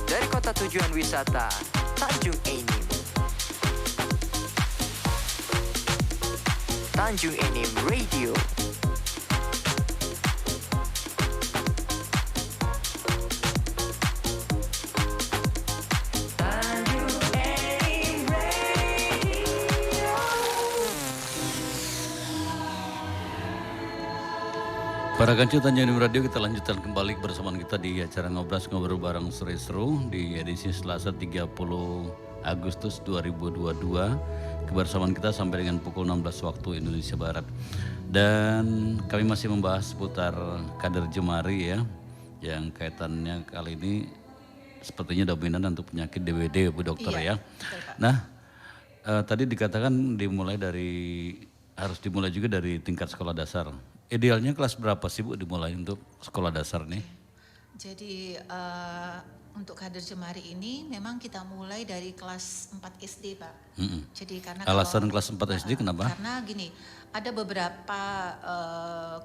dari kota tujuan wisata Tanjung Enim. Tanjung Enim Radio. Para kancu Tanjung Enim Radio, kita lanjutkan kembali kebersamaan kita di acara ngobrol bareng seru-seru di edisi Selasa 30 Agustus 2022. Kebersamaan kita sampai dengan pukul 16 waktu Indonesia Barat. Dan kami masih membahas seputar kader jemari ya, yang kaitannya kali ini sepertinya dominan untuk penyakit DBD Bu Dokter ya. Nah, tadi dikatakan harus dimulai juga dari tingkat sekolah dasar. Idealnya kelas berapa sih Bu dimulai untuk sekolah dasar nih? Jadi untuk kader jemari ini memang kita mulai dari kelas 4 SD Pak. Jadi karena alasan kelas 4 SD kenapa? Karena gini, ada beberapa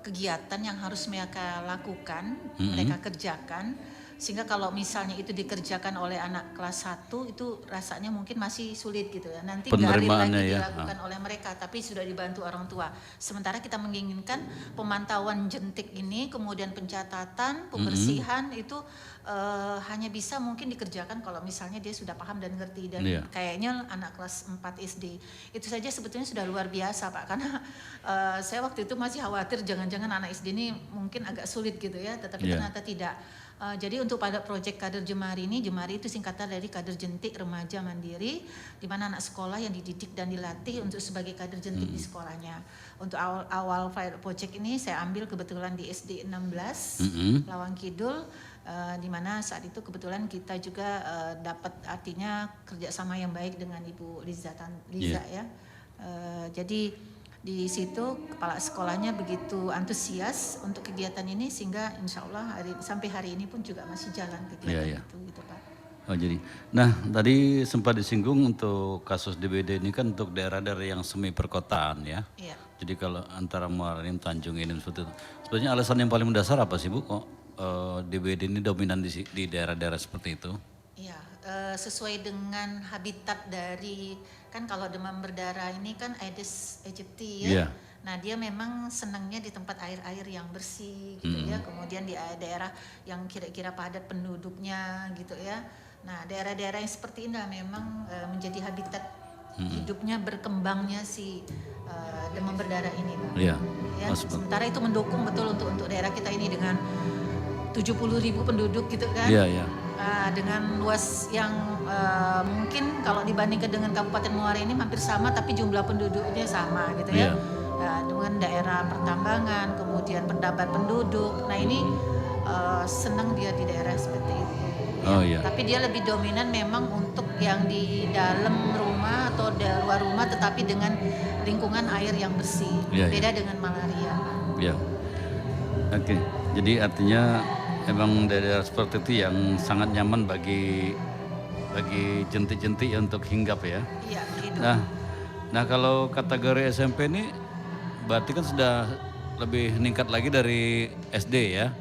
kegiatan yang harus mereka lakukan, mereka kerjakan. Sehingga kalau misalnya itu dikerjakan oleh anak kelas 1 itu rasanya mungkin masih sulit gitu ya. Nanti daring lagi dilakukan oleh mereka tapi sudah dibantu orang tua. Sementara kita menginginkan pemantauan jentik ini, kemudian pencatatan, pembersihan itu hanya bisa mungkin dikerjakan kalau misalnya dia sudah paham dan ngerti. Dan kayaknya anak kelas 4 SD itu saja sebetulnya sudah luar biasa Pak. Karena saya waktu itu masih khawatir jangan-jangan anak SD ini mungkin agak sulit gitu ya. Tetapi ternyata tidak. Jadi untuk pada proyek kader jemari ini, jemari itu singkatan dari kader jentik remaja mandiri, di mana anak sekolah yang dididik dan dilatih untuk sebagai kader jentik di sekolahnya. Untuk awal proyek ini saya ambil kebetulan di SD 16 Lawang Kidul, di mana saat itu kebetulan kita juga dapat artinya kerjasama yang baik dengan Ibu Liza ya. Jadi di situ kepala sekolahnya begitu antusias untuk kegiatan ini sehingga insya Allah sampai hari ini pun juga masih jalan kegiatan itu gitu Pak. Oh jadi, nah tadi sempat disinggung untuk kasus DBD ini kan untuk daerah-daerah yang semi perkotaan ya. Iya. Jadi kalau antara Muara Enim, Tanjung Enim seperti itu. Sebenarnya alasan yang paling mendasar apa sih Bu kok DBD ini dominan di daerah-daerah seperti itu? Iya, sesuai dengan habitat dari, kan kalau demam berdarah ini kan Aedes aegypti ya. Nah dia memang senangnya di tempat air-air yang bersih gitu ya. Kemudian di daerah yang kira-kira padat penduduknya gitu ya. Nah daerah-daerah yang seperti ini memang menjadi habitat hidupnya, berkembangnya si demam berdarah ini. Ya, sementara itu mendukung betul untuk daerah kita ini dengan 70.000 penduduk gitu kan. Dengan luas yang mungkin kalau dibandingkan dengan Kabupaten Muara Enim hampir sama, tapi jumlah penduduknya sama gitu ya. Dengan daerah pertambangan, kemudian pendapat penduduk. Nah ini senang dia di daerah seperti itu. Tapi dia lebih dominan memang untuk yang di dalam rumah atau di luar rumah, tetapi dengan lingkungan air yang bersih. Beda dengan malaria. Oke. Jadi artinya emang daerah seperti itu yang sangat nyaman bagi jentik-jentik untuk hinggap ya. Iya, hidup. Nah kalau kategori SMP ini berarti kan sudah lebih meningkat lagi dari SD ya.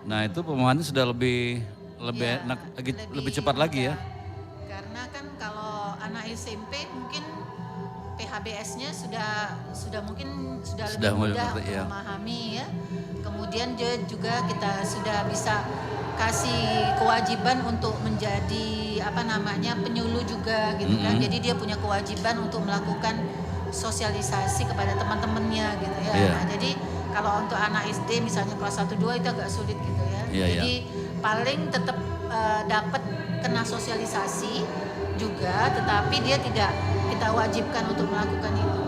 Nah itu pemahamannya sudah lebih enak, lebih cepat lagi ya. Karena kan kalau anak SMP mungkin PHBS-nya sudah mungkin lebih mudah memahami ya. Kemudian dia juga kita sudah bisa kasih kewajiban untuk menjadi penyuluh juga gitu kan. Jadi dia punya kewajiban untuk melakukan sosialisasi kepada teman-temannya gitu ya. Nah, jadi kalau untuk anak SD misalnya kelas 1 2 itu agak sulit gitu ya. Jadi paling tetap dapat kena sosialisasi juga, tetapi dia tidak kita wajibkan untuk melakukan itu.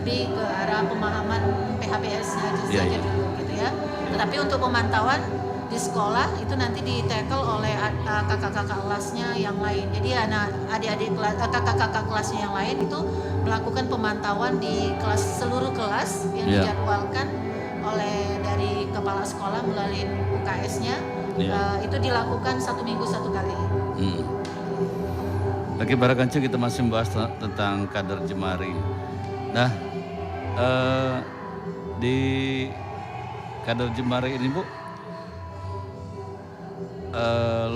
Lebih ke arah pemahaman PHBS-nya saja dulu gitu ya. Tetapi untuk pemantauan di sekolah itu nanti di-tackle oleh kakak-kakak kelasnya yang lain. Jadi adik-adik kakak-kakak kelasnya yang lain itu melakukan pemantauan di seluruh kelas yang dijadwalkan oleh dari kepala sekolah melalui UKS-nya. Itu dilakukan 1 minggu 1 kali. Oke, para kancu, kita masih membahas tentang kader jemari. Nah, di kader jemari ini Bu,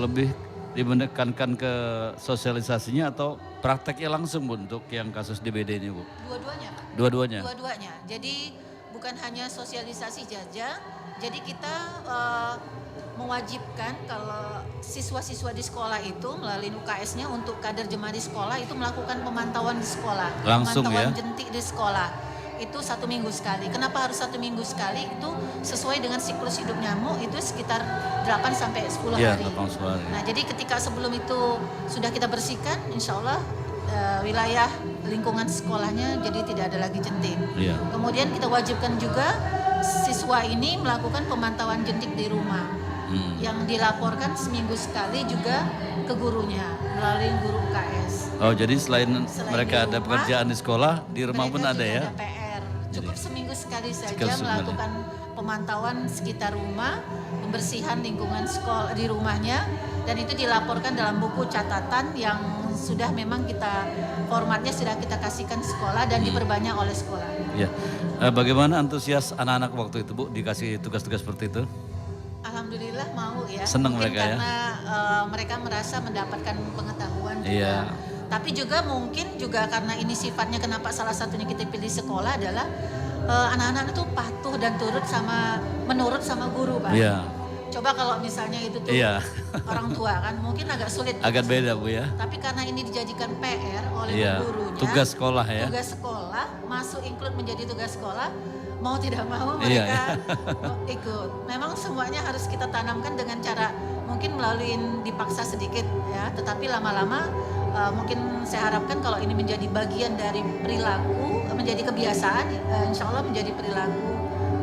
lebih dimenekankan ke sosialisasinya atau prakteknya langsung Bu untuk yang kasus DBD ini Bu? Dua-duanya, Pak. Dua-duanya? Dua-duanya. Jadi bukan hanya sosialisasi saja, jadi kita mewajibkan kalau siswa-siswa di sekolah itu melalui UKS-nya untuk kader jemaah di sekolah itu melakukan pemantauan di sekolah. Langsung pemantauan ya? jentik di sekolah. Itu 1 minggu sekali. Kenapa harus 1 minggu sekali? Itu sesuai dengan siklus hidup nyamuk itu sekitar 8 sampai 10 Iya, hari. 8 hari. Nah, jadi ketika sebelum itu sudah kita bersihkan, insya Allah wilayah lingkungan sekolahnya jadi tidak ada lagi jentik. Iya. Kemudian kita wajibkan juga siswa ini melakukan pemantauan jentik di rumah yang dilaporkan seminggu sekali juga ke gurunya melalui guru UKS. Oh jadi selain mereka di ada rumah, pekerjaan di sekolah, di rumah mereka pun ada juga ya? Ada PR. Cukup seminggu sekali saja sekali. melakukan pemantauan sekitar rumah, pembersihan lingkungan sekolah di rumahnya, dan itu dilaporkan dalam buku catatan yang sudah memang kita formatnya sudah kita kasihkan sekolah dan diperbanyak oleh sekolah. Iya. Bagaimana antusias anak-anak waktu itu Bu dikasih tugas-tugas seperti itu? Alhamdulillah mau ya. Senang mungkin mereka ya? karena mereka merasa mendapatkan pengetahuan juga. Iya. Tapi juga mungkin juga karena ini sifatnya kenapa salah satunya kita pilih sekolah adalah anak-anak itu patuh dan menurut sama guru, Pak. Iya. Coba kalau misalnya itu tuh Iya. orang tua kan mungkin agak sulit. Agak beda Bu ya? Tapi karena ini dijadikan PR oleh Iya. gurunya. Tugas sekolah ya? Tugas sekolah masuk include menjadi tugas sekolah. Mau tidak mau Iya, mereka ikut. Memang semuanya harus kita tanamkan dengan cara mungkin melalui dipaksa sedikit ya, tetapi lama-lama mungkin saya harapkan kalau ini menjadi bagian dari perilaku, menjadi kebiasaan, insya Allah menjadi perilaku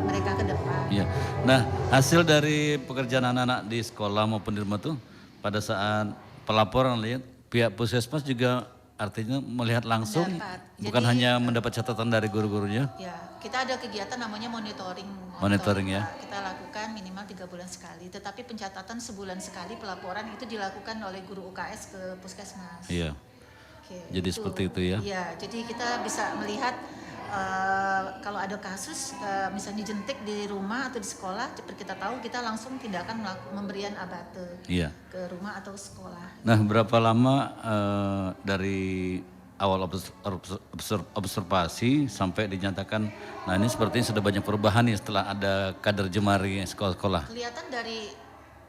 mereka ke depan. Iya. Nah, hasil dari pekerjaan anak-anak di sekolah maupun di rumah tuh pada saat pelaporan lihat pihak puskesmas juga artinya melihat langsung, bukan Jadi, hanya mendapat catatan dari guru-gurunya. Ya, kita ada kegiatan namanya monitoring. Monitoring ya. Kita lakukan minimal 3 bulan sekali, tetapi pencatatan sebulan sekali pelaporan itu dilakukan oleh guru UKS ke puskesmas. Iya. Oke, Jadi seperti itu ya. Iya, jadi kita bisa melihat kalau ada kasus misalnya jentik di rumah atau di sekolah, seperti kita tahu kita langsung tindakan memberian abate Iya. ke rumah atau sekolah. Nah, berapa lama dari awal observasi sampai dinyatakan, nah ini sepertinya sudah banyak perubahan nih setelah ada kader jemari sekolah-sekolah. Kelihatan dari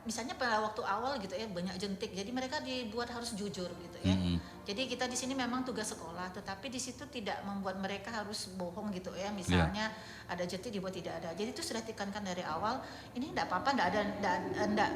misalnya pada waktu awal gitu ya banyak jentik, jadi mereka dibuat harus jujur gitu ya. Jadi kita di sini memang tugas sekolah, tetapi di situ tidak membuat mereka harus bohong gitu ya. Misalnya ada jentik dibuat tidak ada. Jadi itu sudah ditekankan dari awal. Ini tidak apa-apa,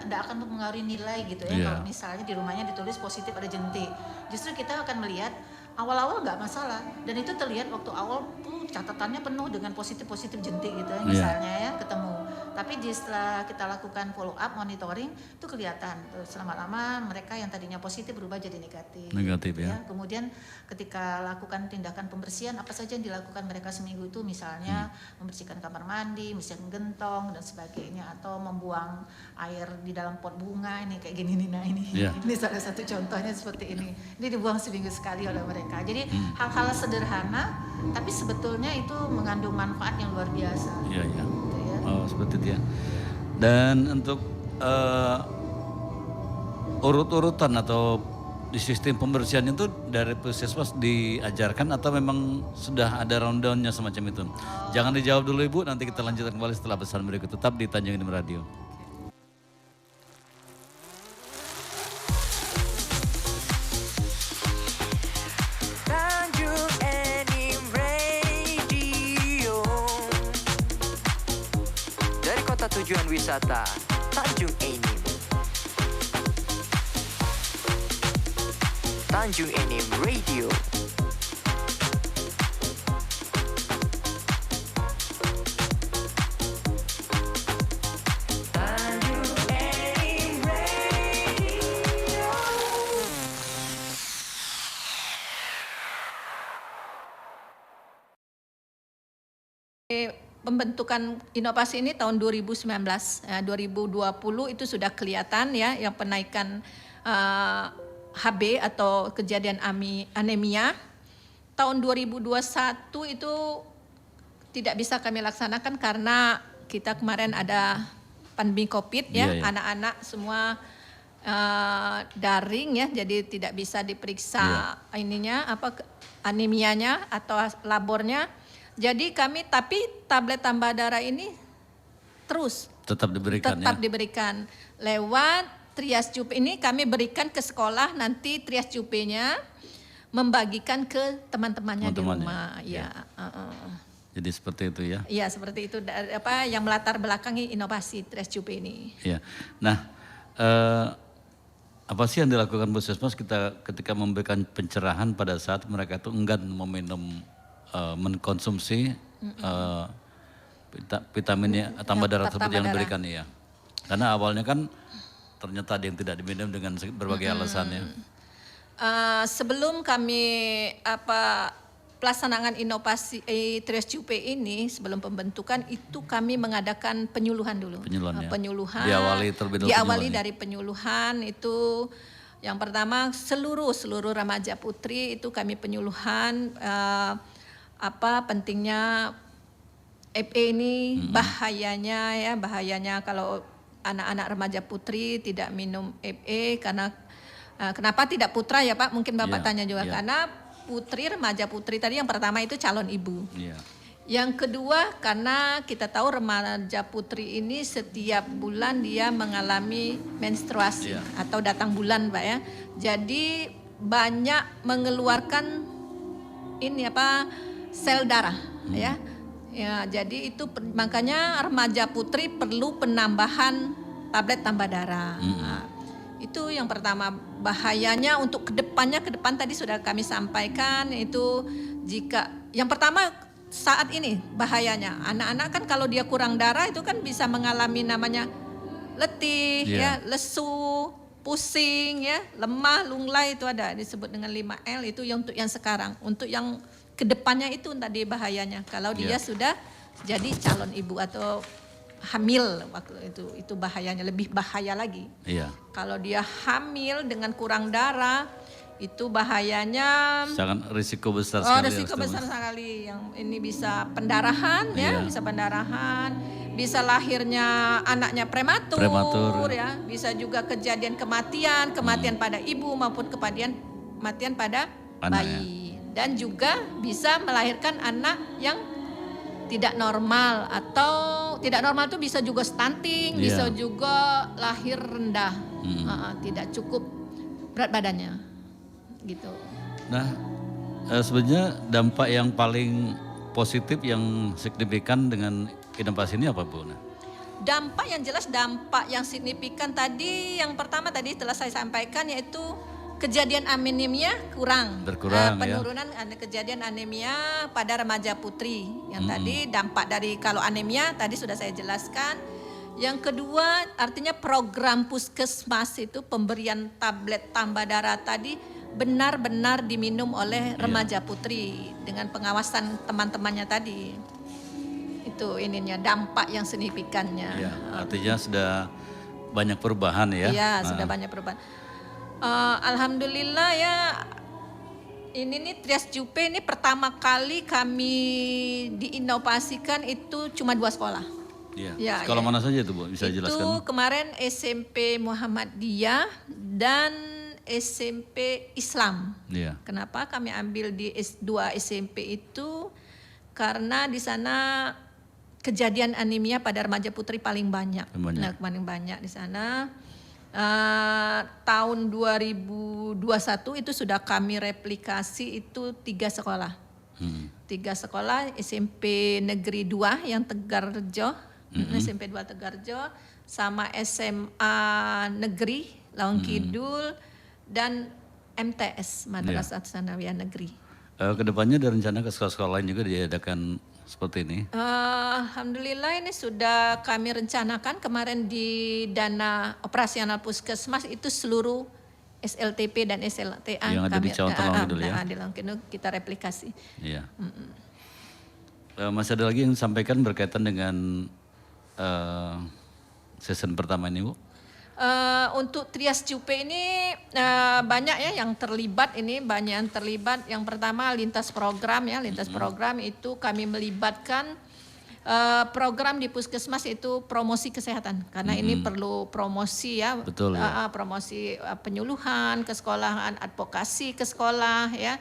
tidak akan mempengaruhi nilai gitu ya. Kalau misalnya di rumahnya ditulis positif ada jentik, justru kita akan melihat awal-awal nggak masalah, dan itu terlihat waktu awal tuh catatannya penuh dengan positif jentik gitu ya, misalnya ya ketemu. Tapi setelah kita lakukan follow up monitoring itu kelihatan lama-lama mereka yang tadinya positif berubah jadi negatif. Negatif gitu ya. Kemudian ketika lakukan tindakan pembersihan apa saja yang dilakukan mereka seminggu itu, misalnya membersihkan kamar mandi, membersihkan gentong dan sebagainya, atau membuang air di dalam pot bunga ini kayak gini nih. Nah ini ini salah satu contohnya seperti ini. Ini dibuang seminggu sekali oleh mereka. Jadi hal-hal sederhana tapi sebetulnya itu mengandung manfaat yang luar biasa. Iya, iya. Gitu ya. Oh, seperti itu ya. Dan untuk urut-urutan atau di sistem pembersihan itu dari puskesmas diajarkan atau memang sudah ada rundown-nya semacam itu? Jangan dijawab dulu Ibu, nanti kita lanjutkan kembali setelah pesan berikut. Tetap di Tanjung Enim Radio. Tanjung Enim Radio. Dari kota tujuan wisata Tanjung Enim. Tanjung Enim Radio. Tanjung Enim Radio. Pembentukan inovasi ini tahun 2019, 2020 itu sudah kelihatan ya yang penaikan HB atau kejadian anemia. Tahun 2021 itu tidak bisa kami laksanakan karena kita kemarin ada pandemi COVID ya, anak-anak semua daring ya, jadi tidak bisa diperiksa anemianya atau labornya. Jadi kami tapi tablet tambah darah ini terus Tetap diberikan diberikan lewat trias cup ini kami berikan ke sekolah, nanti trias cupenya membagikan ke teman-temannya di rumah. Ya. Jadi seperti itu ya. Iya, seperti itu yang melatar belakangi inovasi trias cup ini. Ya. Nah, apa sih yang dilakukan Puskesmas ketika memberikan pencerahan pada saat mereka itu enggan meminum mengkonsumsi vitaminnya tambah darah seperti yang diberikan ya. Karena awalnya kan ternyata ada yang tidak diminum dengan berbagai alasannya. Sebelum kami pelaksanaan inovasi trias cup ini, sebelum pembentukan itu kami mengadakan penyuluhan dulu. Penyuluhan. Diawali dari penyuluhan itu yang pertama seluruh remaja putri itu kami penyuluhan pentingnya FE ini, bahayanya kalau anak-anak remaja putri tidak minum FE karena kenapa tidak putra ya Pak? Mungkin Bapak tanya juga karena remaja putri tadi yang pertama itu calon ibu. Yang kedua karena kita tahu remaja putri ini setiap bulan dia mengalami menstruasi atau datang bulan Pak ya. Jadi banyak mengeluarkan sel darah ya. Ya, jadi itu makanya remaja putri perlu penambahan tablet tambah darah. Nah, itu yang pertama bahayanya untuk ke depan tadi sudah kami sampaikan itu jika yang pertama saat ini bahayanya anak-anak kan kalau dia kurang darah itu kan bisa mengalami namanya letih lesu, pusing ya, lemah, lunglai itu ada disebut dengan 5L itu yang untuk yang sekarang. Untuk yang kedepannya itu tadi bahayanya kalau dia sudah jadi calon ibu atau hamil waktu itu bahayanya lebih bahaya lagi. Kalau dia hamil dengan kurang darah itu bahayanya sangat risiko besar sekali. Risiko besar sekali yang ini bisa pendarahan bisa pendarahan, bisa lahirnya anaknya prematur ya, bisa juga kejadian kematian pada ibu maupun kematian pada bayi. Dan juga bisa melahirkan anak yang tidak normal atau tidak normal itu bisa juga stunting, bisa juga lahir rendah, tidak cukup berat badannya, gitu. Nah, sebenarnya dampak yang paling positif yang signifikan dengan inovasi ini apa Bu? Dampak yang jelas, dampak yang signifikan tadi yang pertama tadi telah saya sampaikan yaitu kejadian anemia berkurang penurunan kejadian anemia pada remaja putri yang tadi dampak dari kalau anemia tadi sudah saya jelaskan. Yang kedua artinya program Puskesmas itu pemberian tablet tambah darah tadi benar-benar diminum oleh remaja putri dengan pengawasan teman-temannya tadi. Itu dampak yang signifikannya. Artinya sudah banyak perubahan ya. Iya, sudah banyak perubahan. Alhamdulillah ya, ini nih trias cup ini pertama kali kami diinovasikan itu cuma 2 sekolah. Sekolah mana saja itu Bu? Bisa jelaskan? Itu kemarin SMP Muhammadiyah dan SMP Islam. Kenapa kami ambil di S2 SMP itu? Karena di sana kejadian anemia pada remaja putri paling banyak. Paling banyak di sana. Tahun 2021 itu sudah kami replikasi itu 3 sekolah. 3 sekolah SMP Negeri 2 yang Tegarrejo, SMP 2 Tegarrejo, sama SMA Negeri Lawang Kidul dan MTS Madrasah Tsanawiyah Negeri. Kedepannya ada rencana ke sekolah-sekolah lain juga diadakan seperti ini? Alhamdulillah ini sudah kami rencanakan kemarin di dana operasional Puskesmas itu seluruh SLTP dan SLTA yang ada di Cawang ya? Di Lawang Kidul kita replikasi. Masih ada lagi yang disampaikan berkaitan dengan season pertama ini Bu? Untuk trias cup ini banyak ya yang terlibat Yang pertama lintas program itu kami melibatkan program di puskesmas itu promosi kesehatan karena ini perlu promosi ya. Betul, ya. Promosi penyuluhan ke sekolahan, advokasi ke sekolah ya.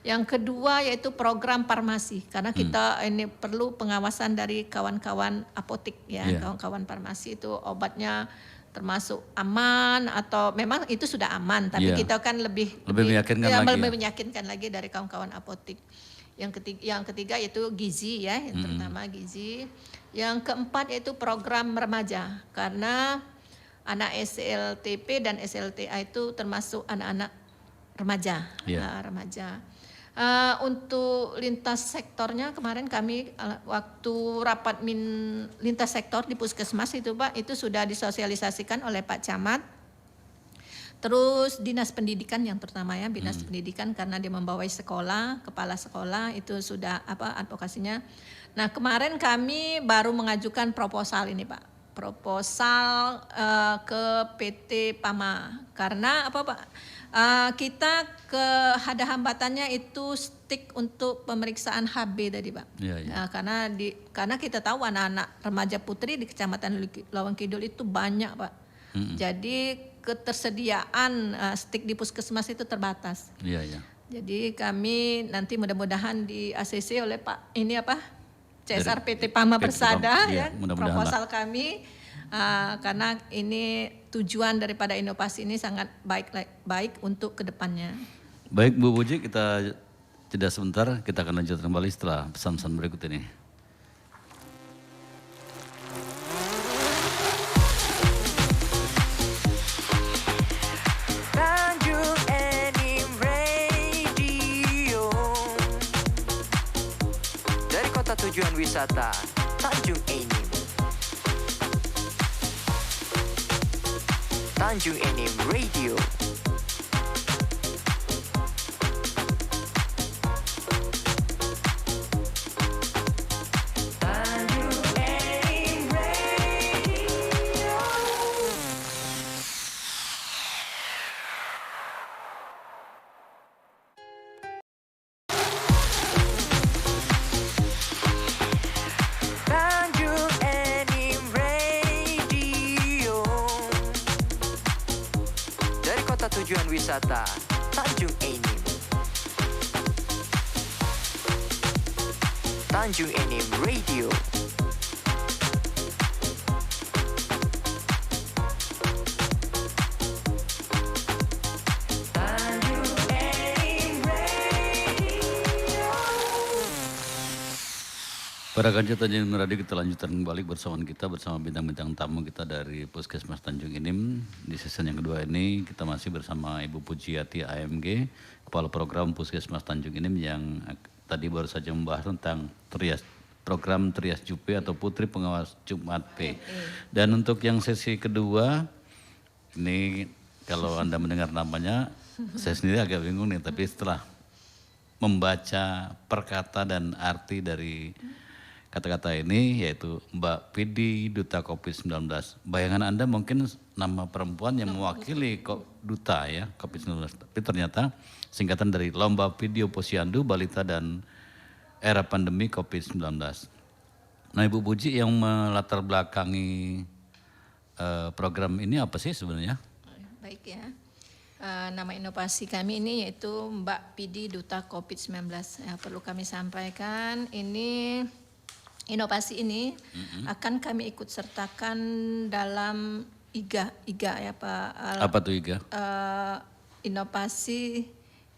Yang kedua yaitu program farmasi karena kita ini perlu pengawasan dari kawan-kawan apotek ya. Kawan-kawan farmasi itu obatnya termasuk aman atau memang itu sudah aman tapi kita kan lebih meyakinkan lagi dari kawan-kawan apotek. Yang ketiga yaitu gizi ya, yang pertama gizi. Yang keempat yaitu program remaja karena anak SLTP dan SLTA itu termasuk anak-anak remaja. Remaja. Untuk lintas sektornya kemarin kami waktu rapat lintas sektor di puskesmas itu Pak itu sudah disosialisasikan oleh Pak Camat. Terus dinas pendidikan yang terutama ya dinas pendidikan karena dia membawai sekolah, kepala sekolah itu sudah advokasinya. Nah kemarin kami baru mengajukan proposal ini Pak, proposal ke PT PAMA karena apa Pak? Kita ada hambatannya itu stick untuk pemeriksaan HB tadi Pak. Karena kita tahu anak-anak remaja putri di Kecamatan Lawang Kidul itu banyak Pak. Jadi ketersediaan stick di puskesmas itu terbatas. Jadi kami nanti mudah-mudahan di ACC oleh Pak CSR PT PAMA Persada ya proposal kami karena ini tujuan daripada inovasi ini sangat baik untuk kedepannya. Baik Bu Puji, kita jeda sebentar, kita akan lanjut kembali setelah pesan-pesan berikut ini. Tanjung Enim Radio. Dari kota tujuan wisata Tanjung Enim. Tanjung Enim Radio. Tujuan wisata Tanjung Enim. Tanjung Enim Radio. Para kanca Tanjung Radio, kita lanjutkan kembali bersama bintang-bintang tamu kita dari Puskesmas Tanjung Enim. Di season yang kedua ini kita masih bersama Ibu Pujiati AMG, Kepala Program Puskesmas Tanjung Enim yang tadi baru saja membahas tentang program Trias Jupe atau Putri Pengawas Jumat P. Dan untuk yang sesi kedua, ini kalau Anda mendengar namanya, saya sendiri agak bingung nih, tapi setelah membaca perkata dan arti dari kata-kata ini yaitu Mbak Pidi Duta COVID-19. Bayangan Anda mungkin nama perempuan yang mewakili duta ya COVID-19. Tapi ternyata singkatan dari Lomba Video Posyandu Balita dan Era Pandemi COVID-19. Nah Ibu Puji, yang melatar belakangi program ini apa sih sebenarnya? Baik ya. Nama inovasi kami ini yaitu Mbak Pidi Duta COVID-19. Ya, perlu kami sampaikan ini inovasi ini akan kami ikut sertakan dalam IGA ya Pak. Apa tuh IGA? Inovasi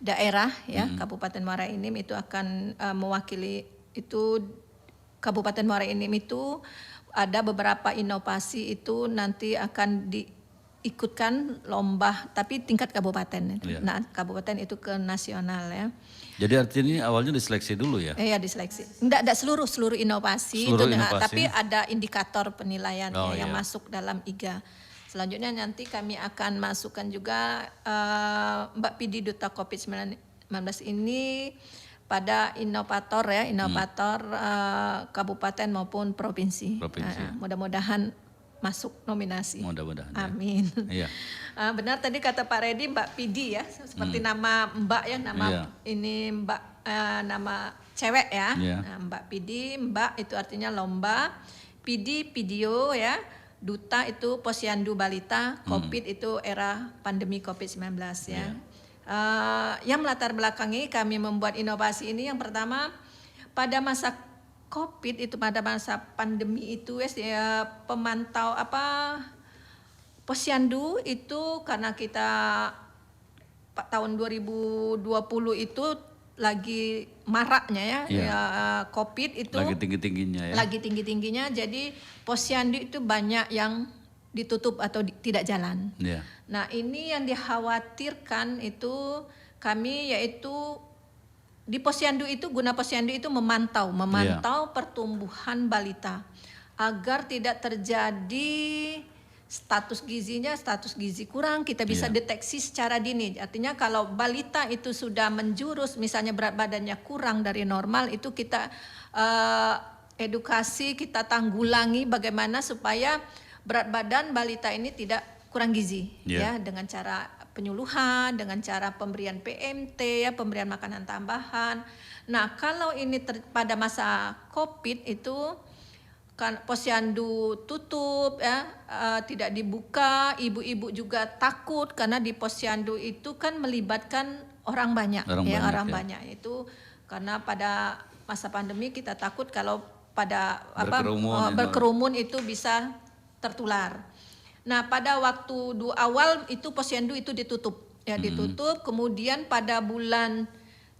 daerah ya Kabupaten Muara Enim itu akan mewakili itu Kabupaten Muara Enim itu ada beberapa inovasi itu nanti akan diikutkan lomba tapi tingkat kabupaten. Nah kabupaten itu ke nasional ya. Jadi artinya ini awalnya diseleksi dulu ya? Iya diseleksi. Enggak seluruh inovasi itu, tapi ada indikator penilaian yang masuk dalam IGA. Selanjutnya nanti kami akan masukkan juga Mbak Pidi Duta COVID-19 ini pada inovator kabupaten maupun provinsi. Mudah-mudahan masuk nominasi. Mudah-mudahan. Amin. Iya. Benar tadi kata Pak Redi Mbak Pidi ya, seperti nama Mbak ya, nama ini Mbak nama cewek ya. Yeah. Nah, Mbak Pidi, Mbak itu artinya lomba, Pidi video ya, Duta itu Posyandu Balita, Covid itu era pandemi Covid-19 ya. Yang melatar belakangi kami membuat inovasi ini yang pertama pada masa Covid itu, pada masa pandemi itu ya, pemantau Posyandu itu karena kita tahun 2020 itu lagi maraknya ya, Covid itu lagi tinggi-tingginya ya. Lagi tinggi-tingginya, jadi posyandu itu banyak yang ditutup atau tidak jalan. Yeah. Nah, ini yang dikhawatirkan itu kami, yaitu di posyandu itu, guna posyandu itu memantau pertumbuhan balita agar tidak terjadi status gizi kurang, kita bisa deteksi secara dini. Artinya kalau balita itu sudah menjurus, misalnya berat badannya kurang dari normal, itu kita edukasi, kita tanggulangi bagaimana supaya berat badan balita ini tidak kurang gizi, ya, dengan cara penyuluhan, dengan cara pemberian PMT, ya, pemberian makanan tambahan. Nah, kalau ini pada masa Covid itu kan posyandu tutup ya, tidak dibuka, ibu-ibu juga takut karena di posyandu itu kan melibatkan orang banyak. Banyak itu karena pada masa pandemi kita takut kalau pada berkerumun itu bisa tertular. Nah, pada waktu awal itu posyandu itu ditutup ya, ditutup, kemudian pada bulan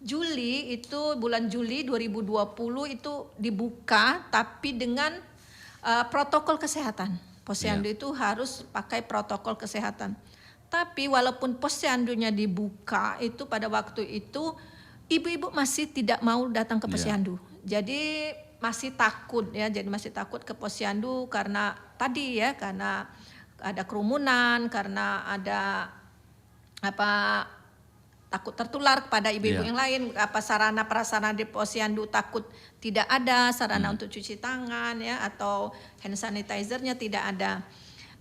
Juli 2020 itu dibuka, tapi dengan protokol kesehatan. Posyandu itu harus pakai protokol kesehatan. Tapi walaupun posyandunya dibuka itu pada waktu itu ibu-ibu masih tidak mau datang ke posyandu. Jadi masih takut ya, masih takut ke posyandu karena tadi ya, karena ada kerumunan, karena ada takut tertular kepada ibu-ibu yang lain, sarana prasarana di posyandu takut tidak ada, sarana untuk cuci tangan ya, atau hand sanitizer-nya tidak ada.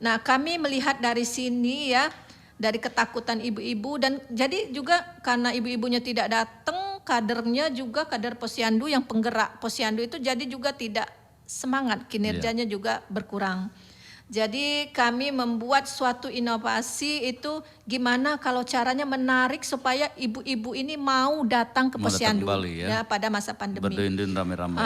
Nah, kami melihat dari sini ya, dari ketakutan ibu-ibu, dan jadi juga karena ibu-ibunya tidak datang, kadernya juga, kader posyandu yang penggerak posyandu itu jadi juga tidak semangat, kinerjanya juga berkurang. Jadi kami membuat suatu inovasi itu gimana kalau caranya menarik supaya ibu-ibu ini mau datang ke posyandu ya, pada masa pandemi. Berdinding rame-rame.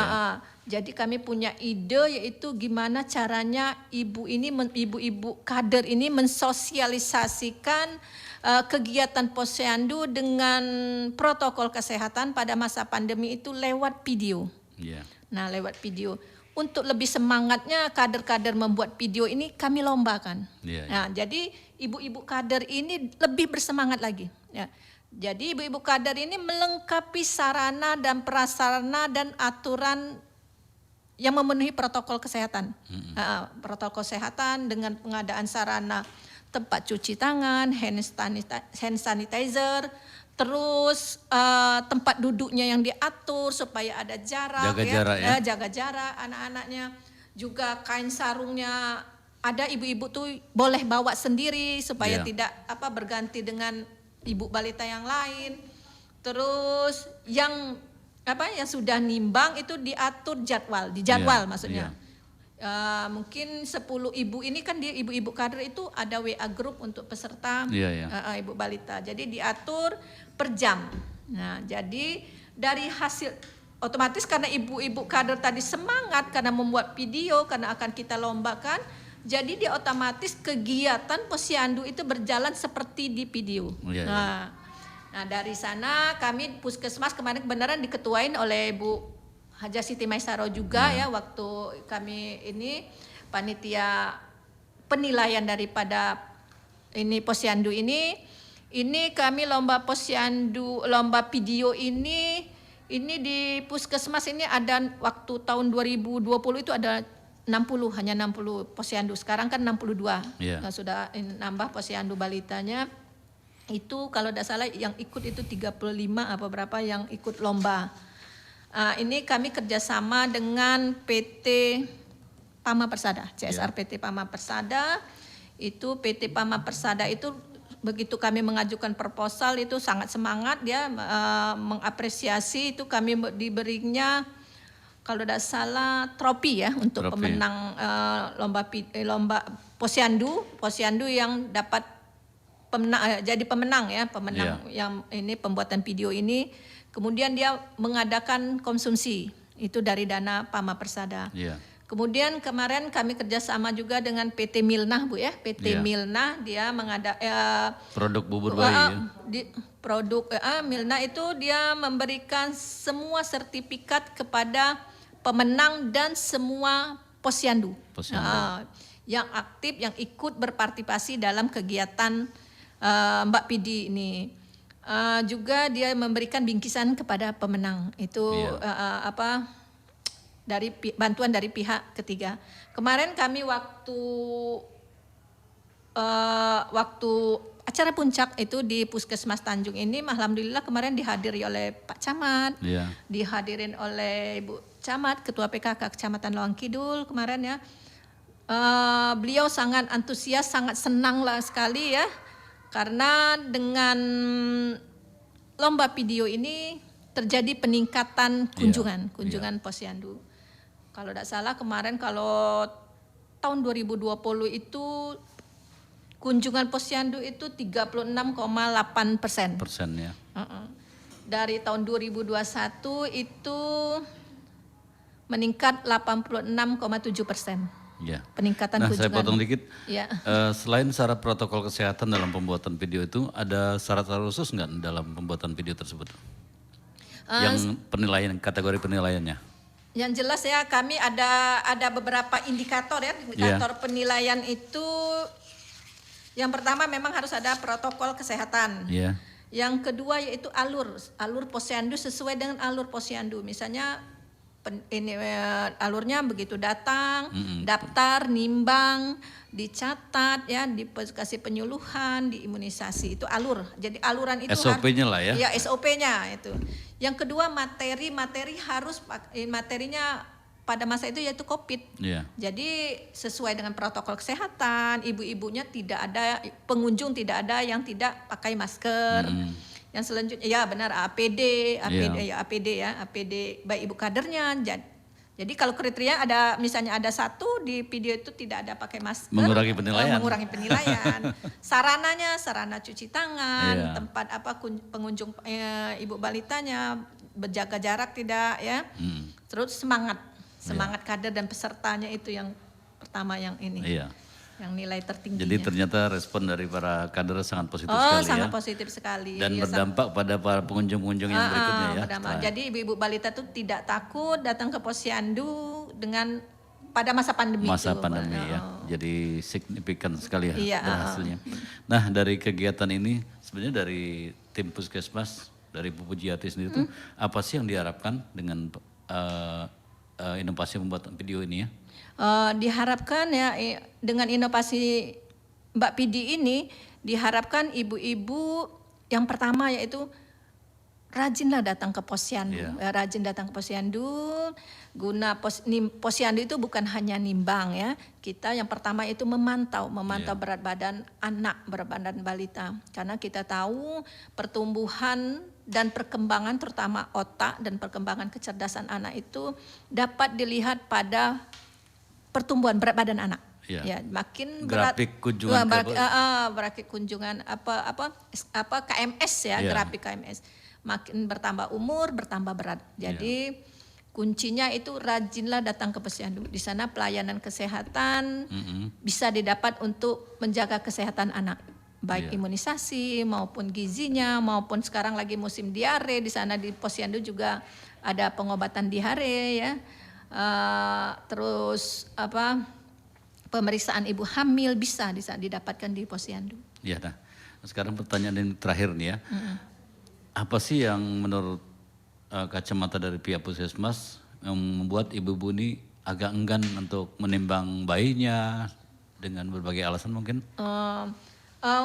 Jadi kami punya ide, yaitu gimana caranya ibu-ibu kader ini mensosialisasikan kegiatan posyandu dengan protokol kesehatan pada masa pandemi itu lewat video. Nah, lewat video. Untuk lebih semangatnya kader-kader membuat video ini kami lombakan. Nah, jadi ibu-ibu kader ini lebih bersemangat lagi. Ya. Jadi ibu-ibu kader ini melengkapi sarana dan prasarana dan aturan yang memenuhi protokol kesehatan. Protokol kesehatan dengan pengadaan sarana tempat cuci tangan, hand sanitizer, terus tempat duduknya yang diatur supaya ada jarak, jaga jarak anak-anaknya. Juga kain sarungnya ada, ibu-ibu tuh boleh bawa sendiri supaya tidak berganti dengan ibu balita yang lain. Terus yang sudah nimbang itu diatur dijadwal maksudnya. Mungkin 10 ibu ini kan dia ibu-ibu kader itu ada WA group untuk peserta ibu balita. Jadi diatur per jam. Nah, jadi dari hasil otomatis karena ibu-ibu kader tadi semangat karena membuat video karena akan kita lombakan, jadi dia otomatis kegiatan posyandu itu berjalan seperti di video. Nah, dari sana kami puskesmas kemarin beneran diketuain oleh Bu Haja Siti Maisaro juga ya, waktu kami ini panitia penilaian daripada ini posyandu ini kami lomba posyandu, lomba video ini di puskesmas ini ada waktu tahun 2020 itu ada 60 posyandu, sekarang kan 62. Nah, sudah nambah posyandu balitanya. Itu kalau tidak salah yang ikut itu 35 apa berapa yang ikut lomba. Ini kami kerjasama dengan PT Pama Persada, CSR PT Pama Persada. Itu PT Pama Persada itu begitu kami mengajukan proposal itu sangat semangat dia mengapresiasi itu kami diberinya kalau tidak salah trofi ya untuk pemenang lomba posyandu yang dapat jadi pemenang yang ini pembuatan video ini. Kemudian dia mengadakan konsumsi itu dari dana Pama Persada. Yeah. Kemudian kemarin kami kerjasama juga dengan PT Milnah Bu ya. PT Milnah dia produk bubur bayi produk Milnah itu dia memberikan semua sertifikat kepada pemenang dan semua posyandu. Yang aktif, yang ikut berpartisipasi dalam kegiatan Mbak Pidi ini. Juga dia memberikan bingkisan kepada pemenang. Itu dari bantuan dari pihak ketiga. Kemarin kami waktu acara puncak itu di Puskesmas Tanjung ini, alhamdulillah kemarin dihadiri oleh Pak Camat, dihadirin oleh Ibu Camat, Ketua PKK Kecamatan Lawang Kidul kemarin ya. Beliau sangat antusias, sangat senang lah sekali ya, karena dengan lomba video ini terjadi peningkatan kunjungan posyandu. Kalau tidak salah kemarin kalau tahun 2020 itu kunjungan posyandu itu 36,8%. Ya. Dari tahun 2021 itu meningkat 86,7%. Ya. Peningkatan kunjungan. Saya potong dikit. Ya. Selain syarat protokol kesehatan dalam pembuatan video itu, ada syarat khusus nggak dalam pembuatan video tersebut? Yang penilaian, kategori penilaiannya? Yang jelas ya kami ada beberapa indikator ya. Indikator penilaian itu yang pertama memang harus ada protokol kesehatan. Yang kedua yaitu alur posyandu sesuai dengan alur posyandu. Misalnya alurnya begitu datang, daftar, nimbang, dicatat ya, dikasih penyuluhan, diimunisasi, itu alur. Jadi aluran itu SOP-nya lah ya. Ya, SOP-nya itu. Yang kedua materi harus materinya pada masa itu yaitu COVID. Jadi sesuai dengan protokol kesehatan, ibu-ibunya tidak ada, pengunjung tidak ada yang tidak pakai masker. Yang selanjutnya ya benar APD baik ibu kadernya. Jadi kalau kriteria ada misalnya ada satu di video itu tidak ada pakai masker, mengurangi penilaian. Sarana cuci tangan, tempat pengunjung ibu balitanya berjaga jarak tidak ya. Terus semangat kader dan pesertanya itu yang pertama yang ini. Yang nilai tertingginya. Jadi ternyata respon dari para kader sangat positif sekali sangat positif sekali. Dan berdampak pada para pengunjung-pengunjung yang berikutnya ya. Jadi ibu-ibu balita itu tidak takut datang ke posyandu pada masa pandemi ya. Jadi signifikan sekali ya hasilnya. Nah dari kegiatan ini sebenarnya dari tim Puskesmas, dari Bu Pujiati sendiri itu apa sih yang diharapkan dengan inovasi pembuatan video ini ya? Diharapkan ya dengan inovasi Mbak Pidi ini diharapkan ibu-ibu yang pertama yaitu rajinlah datang ke posyandu, rajin datang ke posyandu. Guna posyandu itu bukan hanya nimbang ya. Kita yang pertama itu memantau berat badan anak, berat badan balita. Karena kita tahu pertumbuhan dan perkembangan terutama otak dan perkembangan kecerdasan anak itu dapat dilihat pada pertumbuhan berat badan anak. Makin berat grafik kunjungan grafik kunjungan KMS ya, grafik KMS. Makin bertambah umur, bertambah berat. Jadi kuncinya itu rajinlah datang ke posyandu. Di sana pelayanan kesehatan bisa didapat untuk menjaga kesehatan anak. Baik imunisasi maupun gizinya maupun sekarang lagi musim diare, di sana di posyandu juga ada pengobatan diare ya. Terus pemeriksaan ibu hamil bisa didapatkan di posyandu. Ya, nah sekarang pertanyaan yang terakhir nih ya, apa sih yang menurut kacamata dari pihak Puskesmas yang membuat ibu-ibu ini agak enggan untuk menimbang bayinya dengan berbagai alasan mungkin?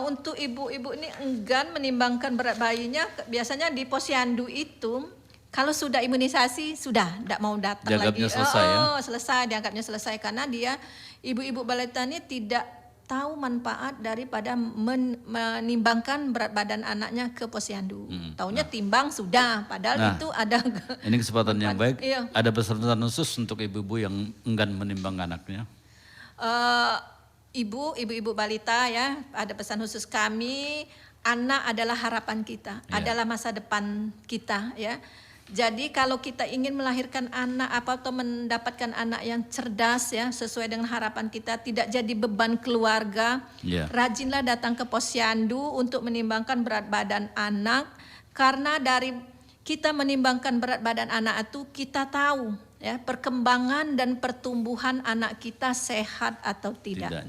Untuk ibu-ibu ini enggan menimbangkan berat bayinya, biasanya di posyandu itu kalau sudah imunisasi sudah tidak mau datang lagi. Dianggapnya selesai ya? Selesai, dianggapnya selesai karena dia ibu-ibu balita ini tidak tahu manfaat daripada menimbangkan berat badan anaknya ke posyandu. Taunya timbang sudah, padahal itu ada. Ini kesempatan yang baik. Iya. Ada pesan khusus untuk ibu-ibu yang enggan menimbang anaknya? Ibu-ibu balita ya, ada pesan khusus kami. Anak adalah harapan kita, adalah masa depan kita ya. Jadi kalau kita ingin melahirkan anak atau mendapatkan anak yang cerdas ya, sesuai dengan harapan kita, tidak jadi beban keluarga, rajinlah datang ke posyandu untuk menimbangkan berat badan anak, karena dari kita menimbangkan berat badan anak itu kita tahu ya perkembangan dan pertumbuhan anak kita sehat atau tidak.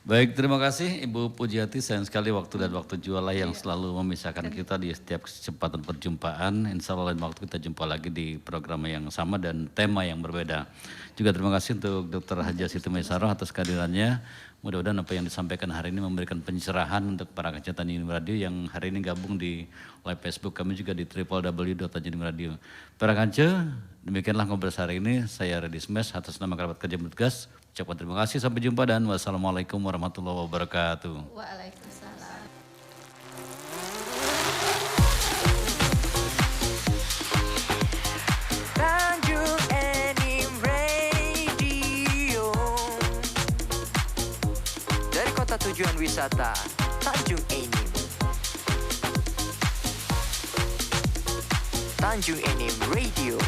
Baik, terima kasih Ibu Pujiati. Sayang sekali waktu dan waktu jualah yang selalu memisahkan kita di setiap kesempatan perjumpaan. Insya Allah lain waktu kita jumpa lagi di program yang sama dan tema yang berbeda. Juga terima kasih untuk Dr. Haja Siti Maisaroh atas kehadirannya. Mudah-mudahan apa yang disampaikan hari ini memberikan pencerahan untuk para Kancil Tanjung Radio yang hari ini gabung di live Facebook kami juga di www.tanjung.radio. Para Kancil, demikianlah ngobrol hari ini. Saya Reddy Smash atas nama kerabat kerja bertugas. Ucapkan terima kasih, sampai jumpa dan wassalamualaikum warahmatullahi wabarakatuh. Waalaikumsalam. Tanjung Enim Radio, dari kota tujuan wisata Tanjung Enim. Tanjung Enim Radio.